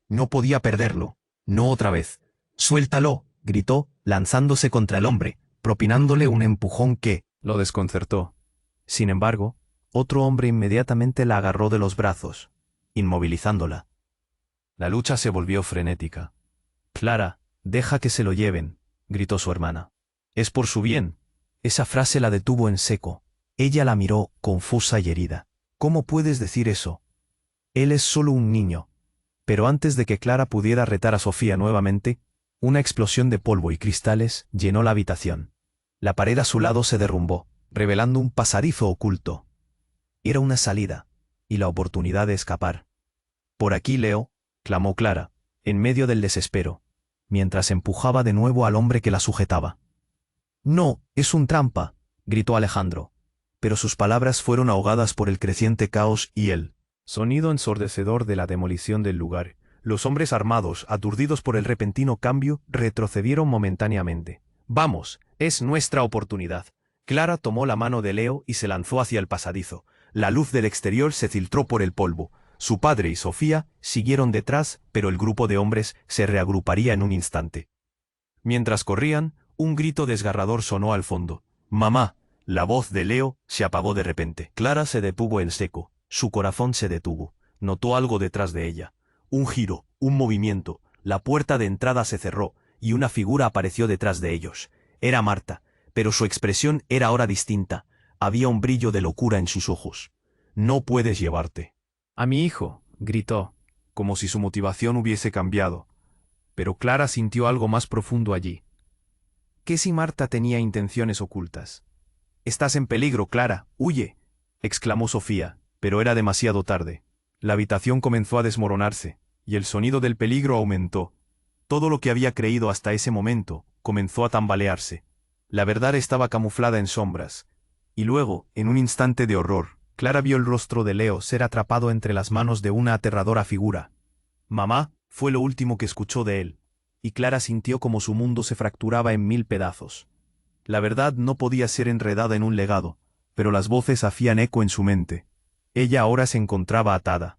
No podía perderlo. No otra vez. «¡Suéltalo!», gritó, lanzándose contra el hombre, propinándole un empujón que lo desconcertó. Sin embargo, otro hombre inmediatamente la agarró de los brazos, inmovilizándola. La lucha se volvió frenética. «Clara, deja que se lo lleven», gritó su hermana. «Es por su bien». Esa frase la detuvo en seco. Ella la miró, confusa y herida. «¿Cómo puedes decir eso? Él es solo un niño». Pero antes de que Clara pudiera retar a Sofía nuevamente, una explosión de polvo y cristales llenó la habitación. La pared a su lado se derrumbó, revelando un pasadizo oculto. Era una salida, y la oportunidad de escapar. «Por aquí, Leo», clamó Clara, en medio del desespero, mientras empujaba de nuevo al hombre que la sujetaba. «No, es un trampa», gritó Alejandro, pero sus palabras fueron ahogadas por el creciente caos y el sonido ensordecedor de la demolición del lugar. Los hombres armados, aturdidos por el repentino cambio, retrocedieron momentáneamente. «Vamos, es nuestra oportunidad». Clara tomó la mano de Leo y se lanzó hacia el pasadizo. La luz del exterior se filtró por el polvo. Su padre y Sofía siguieron detrás, pero el grupo de hombres se reagruparía en un instante. Mientras corrían, un grito desgarrador sonó al fondo. «¡Mamá!». La voz de Leo se apagó de repente. Clara se detuvo en seco. Su corazón se detuvo. Notó algo detrás de ella. Un giro, un movimiento. La puerta de entrada se cerró, y una figura apareció detrás de ellos. Era Marta, pero su expresión era ahora distinta. Había un brillo de locura en sus ojos. «No puedes llevarte». «A mi hijo», gritó, como si su motivación hubiese cambiado. Pero Clara sintió algo más profundo allí. ¿Qué si Marta tenía intenciones ocultas? «Estás en peligro, Clara, huye», exclamó Sofía, pero era demasiado tarde. La habitación comenzó a desmoronarse, y el sonido del peligro aumentó. Todo lo que había creído hasta ese momento comenzó a tambalearse. La verdad estaba camuflada en sombras. Y luego, en un instante de horror, Clara vio el rostro de Leo ser atrapado entre las manos de una aterradora figura. «Mamá», fue lo último que escuchó de él, y Clara sintió como su mundo se fracturaba en 1000 pedazos. La verdad no podía ser enredada en un legado, pero las voces hacían eco en su mente. Ella ahora se encontraba atada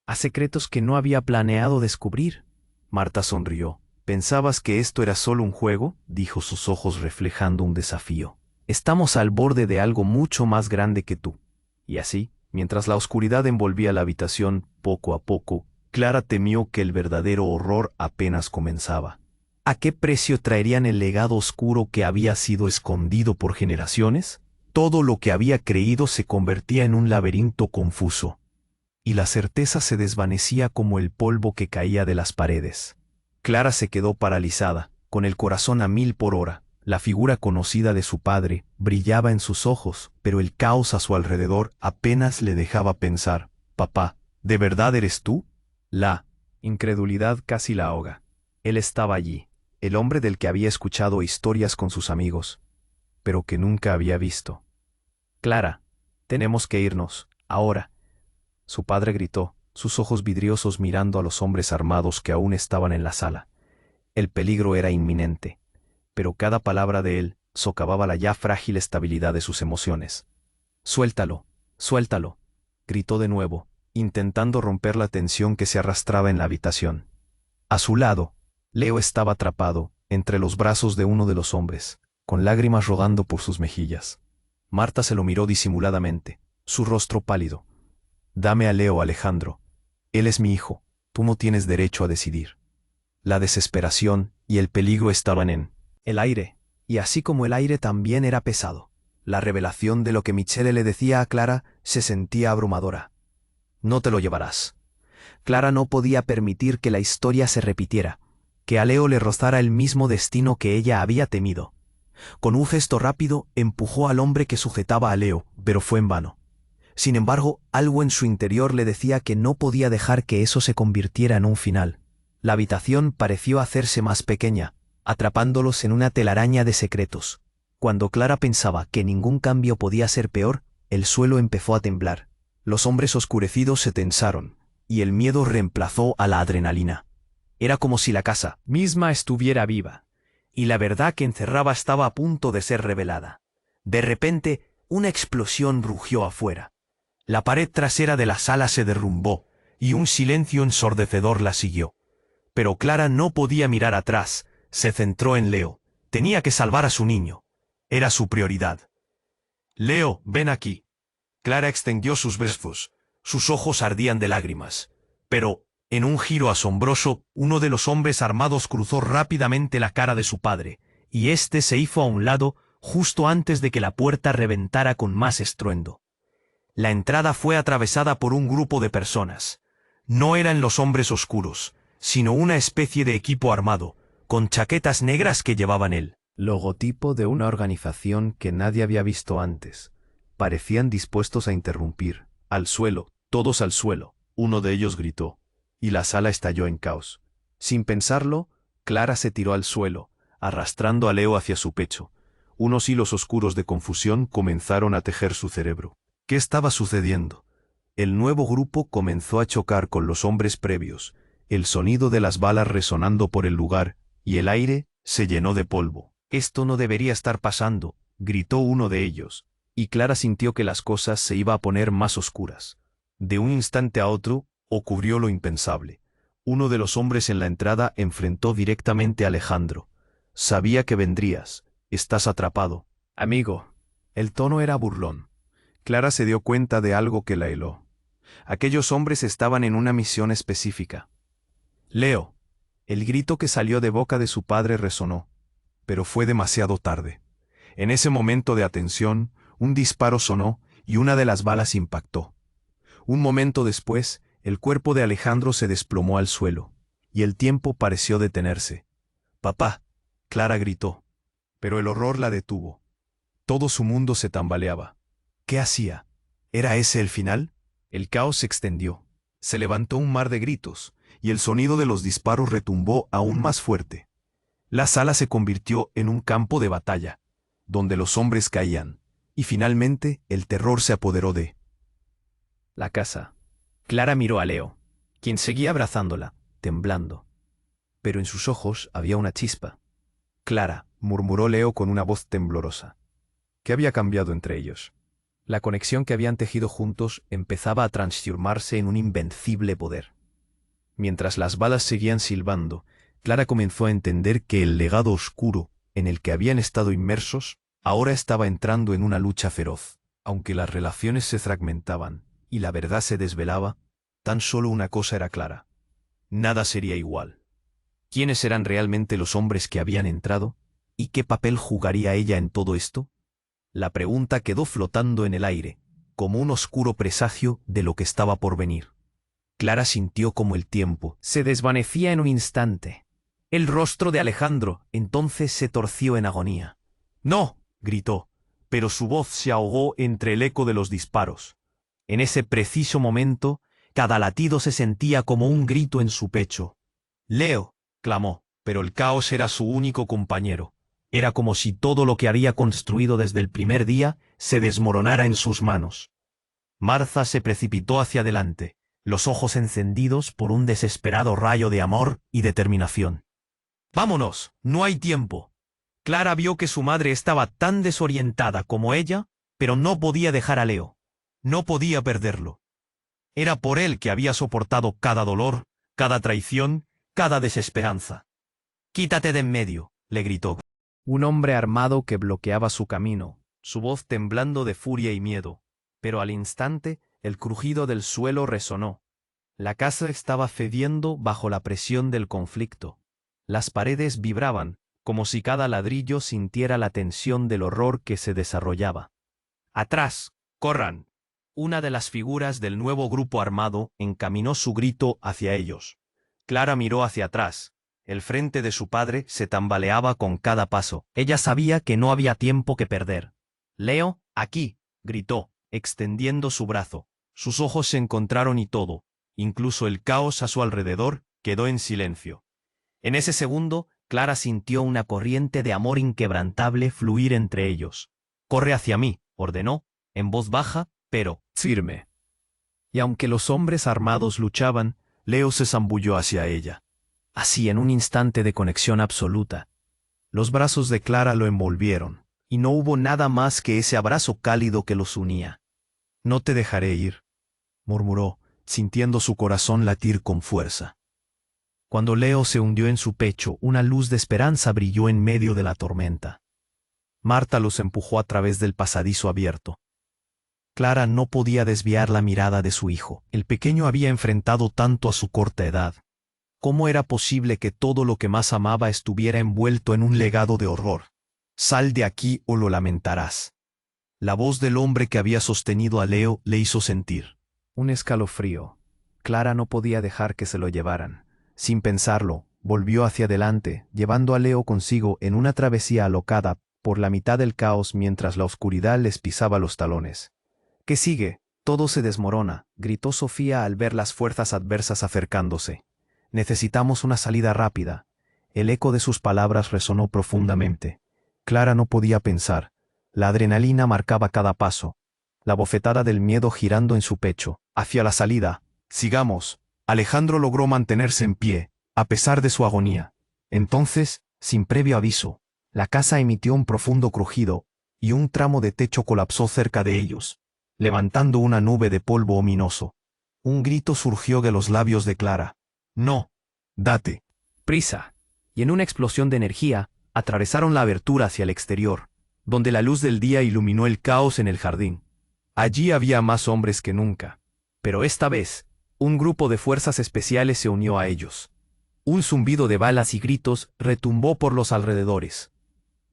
a secretos que no había planeado descubrir. Marta sonrió. «¿Pensabas que esto era solo un juego?», dijo, sus ojos reflejando un desafío. «Estamos al borde de algo mucho más grande que tú». Y así, mientras la oscuridad envolvía la habitación, poco a poco, Clara temió que el verdadero horror apenas comenzaba. ¿A qué precio traerían el legado oscuro que había sido escondido por generaciones? Todo lo que había creído se convertía en un laberinto confuso, y la certeza se desvanecía como el polvo que caía de las paredes. Clara se quedó paralizada, con el corazón a 1000 por hora. La figura conocida de su padre brillaba en sus ojos, pero el caos a su alrededor apenas le dejaba pensar. «Papá, ¿de verdad eres tú?». La incredulidad casi la ahoga. Él estaba allí, el hombre del que había escuchado historias con sus amigos, pero que nunca había visto. «Clara, tenemos que irnos, ahora». Su padre gritó, sus ojos vidriosos mirando a los hombres armados que aún estaban en la sala. El peligro era inminente, pero cada palabra de él socavaba la ya frágil estabilidad de sus emociones. «Suéltalo, suéltalo», gritó de nuevo, intentando romper la tensión que se arrastraba en la habitación. A su lado, Leo estaba atrapado entre los brazos de uno de los hombres, con lágrimas rodando por sus mejillas. Marta se lo miró disimuladamente, su rostro pálido. «Dame a Leo, Alejandro. Él es mi hijo. Tú no tienes derecho a decidir». La desesperación y el peligro estaban en el aire, y así como el aire también era pesado. La revelación de lo que Michele le decía a Clara se sentía abrumadora. «No te lo llevarás». Clara no podía permitir que la historia se repitiera, que a Leo le rozara el mismo destino que ella había temido. Con un gesto rápido empujó al hombre que sujetaba a Leo, pero fue en vano. Sin embargo, algo en su interior le decía que no podía dejar que eso se convirtiera en un final. La habitación pareció hacerse más pequeña, atrapándolos en una telaraña de secretos. Cuando Clara pensaba que ningún cambio podía ser peor, el suelo empezó a temblar. Los hombres oscurecidos se tensaron, y el miedo reemplazó a la adrenalina. Era como si la casa misma estuviera viva. y la verdad que encerraba estaba a punto de ser revelada. De repente, una explosión rugió afuera. La pared trasera de la sala se derrumbó, y un silencio ensordecedor la siguió. Pero Clara no podía mirar atrás, se centró en Leo. Tenía que salvar a su niño. Era su prioridad. «Leo, ven aquí». Clara extendió sus brazos. Sus ojos ardían de lágrimas. Pero, en un giro asombroso, uno de los hombres armados cruzó rápidamente la cara de su padre, y éste se hizo a un lado justo antes de que la puerta reventara con más estruendo. La entrada fue atravesada por un grupo de personas. No eran los hombres oscuros, sino una especie de equipo armado, con chaquetas negras que llevaban el logotipo de una organización que nadie había visto antes. Parecían dispuestos a interrumpir. «Al suelo, todos al suelo», uno de ellos gritó, y la sala estalló en caos. Sin pensarlo, Clara se tiró al suelo, arrastrando a Leo hacia su pecho. Unos hilos oscuros de confusión comenzaron a tejer su cerebro. ¿Qué estaba sucediendo? El nuevo grupo comenzó a chocar con los hombres previos, el sonido de las balas resonando por el lugar, y el aire se llenó de polvo. «Esto no debería estar pasando», gritó uno de ellos, y Clara sintió que las cosas se iban a poner más oscuras. De un instante a otro, ocurrió lo impensable. Uno de los hombres en la entrada enfrentó directamente a Alejandro. «Sabía que vendrías. Estás atrapado». «Amigo». El tono era burlón. Clara se dio cuenta de algo que la heló. Aquellos hombres estaban en una misión específica. «Leo». El grito que salió de boca de su padre resonó, pero fue demasiado tarde. En ese momento de atención, un disparo sonó y una de las balas impactó. Un momento después, el cuerpo de Alejandro se desplomó al suelo, y el tiempo pareció detenerse. «Papá», Clara gritó, pero el horror la detuvo. Todo su mundo se tambaleaba. ¿Qué hacía? ¿Era ese el final? El caos se extendió. Se levantó un mar de gritos, y el sonido de los disparos retumbó aún más fuerte. La sala se convirtió en un campo de batalla, donde los hombres caían, y finalmente el terror se apoderó de la casa. Clara miró a Leo, quien seguía abrazándola, temblando. Pero en sus ojos había una chispa. «Clara», murmuró Leo con una voz temblorosa. ¿Qué había cambiado entre ellos? La conexión que habían tejido juntos empezaba a transformarse en un invencible poder. Mientras las balas seguían silbando, Clara comenzó a entender que el legado oscuro en el que habían estado inmersos ahora estaba entrando en una lucha feroz. Aunque las relaciones se fragmentaban y la verdad se desvelaba, tan solo una cosa era clara: nada sería igual. ¿Quiénes eran realmente los hombres que habían entrado? ¿Y qué papel jugaría ella en todo esto? La pregunta quedó flotando en el aire, como un oscuro presagio de lo que estaba por venir. Clara sintió como el tiempo se desvanecía en un instante. El rostro de Alejandro entonces se torció en agonía. «¡No!», gritó, pero su voz se ahogó entre el eco de los disparos. En ese preciso momento, cada latido se sentía como un grito en su pecho. «¡Leo!», clamó, pero el caos era su único compañero. Era como si todo lo que había construido desde el primer día se desmoronara en sus manos. Martha se precipitó hacia adelante, los ojos encendidos por un desesperado rayo de amor y determinación. «¡Vámonos! ¡No hay tiempo!». Clara vio que su madre estaba tan desorientada como ella, pero no podía dejar a Leo. No podía perderlo. Era por él que había soportado cada dolor, cada traición, cada desesperanza. «¡Quítate de en medio!», le gritó. Un hombre armado que bloqueaba su camino, su voz temblando de furia y miedo. Pero al instante, el crujido del suelo resonó. La casa estaba cediendo bajo la presión del conflicto. Las paredes vibraban, como si cada ladrillo sintiera la tensión del horror que se desarrollaba. «¡Atrás! ¡Corran!». Una de las figuras del nuevo grupo armado encaminó su grito hacia ellos. Clara miró hacia atrás. El frente de su padre se tambaleaba con cada paso. Ella sabía que no había tiempo que perder. «Leo, aquí», gritó, extendiendo su brazo. Sus ojos se encontraron y todo, incluso el caos a su alrededor, quedó en silencio. En ese segundo, Clara sintió una corriente de amor inquebrantable fluir entre ellos. «Corre hacia mí», ordenó, en voz baja, pero firme. Y aunque los hombres armados luchaban, Leo se zambulló hacia ella. Así, en un instante de conexión absoluta, Los brazos de Clara lo envolvieron, y no hubo nada más que ese abrazo cálido que los unía. «No te dejaré ir», murmuró, sintiendo su corazón latir con fuerza. Cuando Leo se hundió en su pecho, una luz de esperanza brilló en medio de la tormenta. Marta los empujó a través del pasadizo abierto. Clara no podía desviar la mirada de su hijo. El pequeño había enfrentado tanto a su corta edad. ¿Cómo era posible que todo lo que más amaba estuviera envuelto en un legado de horror? «Sal de aquí o lo lamentarás». La voz del hombre que había sostenido a Leo le hizo sentir un escalofrío. Clara no podía dejar que se lo llevaran. Sin pensarlo, volvió hacia adelante, llevando a Leo consigo en una travesía alocada por la mitad del caos mientras la oscuridad les pisaba los talones. «¿Qué sigue? Todo se desmorona», gritó Sofía al ver las fuerzas adversas acercándose. «Necesitamos una salida rápida». El eco de sus palabras resonó profundamente. Clara no podía pensar. La adrenalina marcaba cada paso, la bofetada del miedo girando en su pecho. Hacia la salida. «Sigamos». Alejandro logró mantenerse en pie, a pesar de su agonía. Entonces, sin previo aviso, la casa emitió un profundo crujido, y un tramo de techo colapsó cerca de ellos, levantando una nube de polvo ominoso. Un grito surgió de los labios de Clara. «No. Date prisa». Y en una explosión de energía, atravesaron la abertura hacia el exterior, donde la luz del día iluminó el caos en el jardín. Allí había más hombres que nunca. Pero esta vez, un grupo de fuerzas especiales se unió a ellos. Un zumbido de balas y gritos retumbó por los alrededores.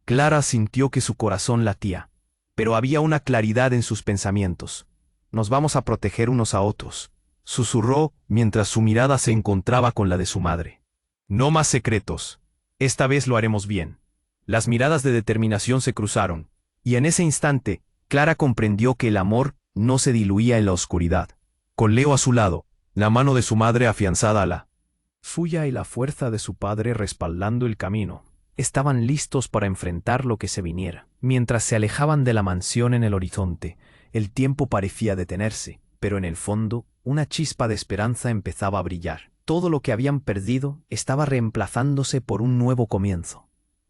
Clara sintió que su corazón latía, pero había una claridad en sus pensamientos. «Nos vamos a proteger unos a otros», susurró mientras su mirada se encontraba con la de su madre. «No más secretos. Esta vez lo haremos bien». Las miradas de determinación se cruzaron, y en ese instante, Clara comprendió que el amor no se diluía en la oscuridad. Con Leo a su lado, la mano de su madre afianzada a la suya y la fuerza de su padre respaldando el camino, estaban listos para enfrentar lo que se viniera. Mientras se alejaban de la mansión en el horizonte, el tiempo parecía detenerse, pero en el fondo, una chispa de esperanza empezaba a brillar. Todo lo que habían perdido estaba reemplazándose por un nuevo comienzo.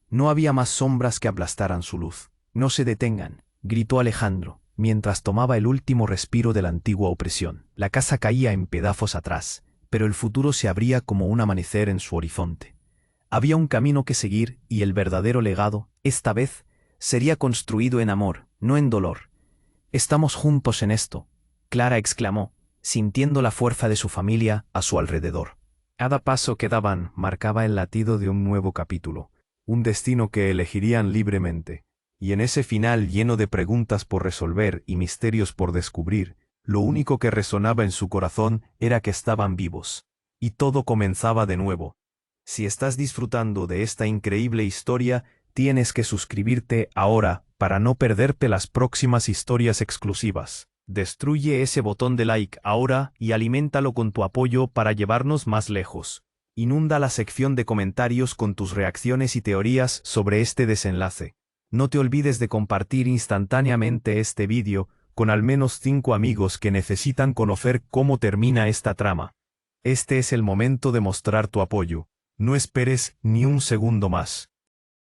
No había más sombras que aplastaran su luz. «No se detengan», gritó Alejandro, mientras tomaba el último respiro de la antigua opresión. La casa caía en pedazos atrás, pero el futuro se abría como un amanecer en su horizonte. Había un camino que seguir y el verdadero legado, esta vez, sería construido en amor, no en dolor. «Estamos juntos en esto», Clara exclamó, sintiendo la fuerza de su familia a su alrededor. Cada paso que daban marcaba el latido de un nuevo capítulo, un destino que elegirían libremente. Y en ese final lleno de preguntas por resolver y misterios por descubrir, lo único que resonaba en su corazón era que estaban vivos. Y todo comenzaba de nuevo. Si estás disfrutando de esta increíble historia, tienes que suscribirte ahora para no perderte las próximas historias exclusivas. Destruye ese botón de like ahora y aliméntalo con tu apoyo para llevarnos más lejos. Inunda la sección de comentarios con tus reacciones y teorías sobre este desenlace. No te olvides de compartir instantáneamente este vídeo con al menos 5 amigos que necesitan conocer cómo termina esta trama. Este es el momento de mostrar tu apoyo. No esperes ni un segundo más.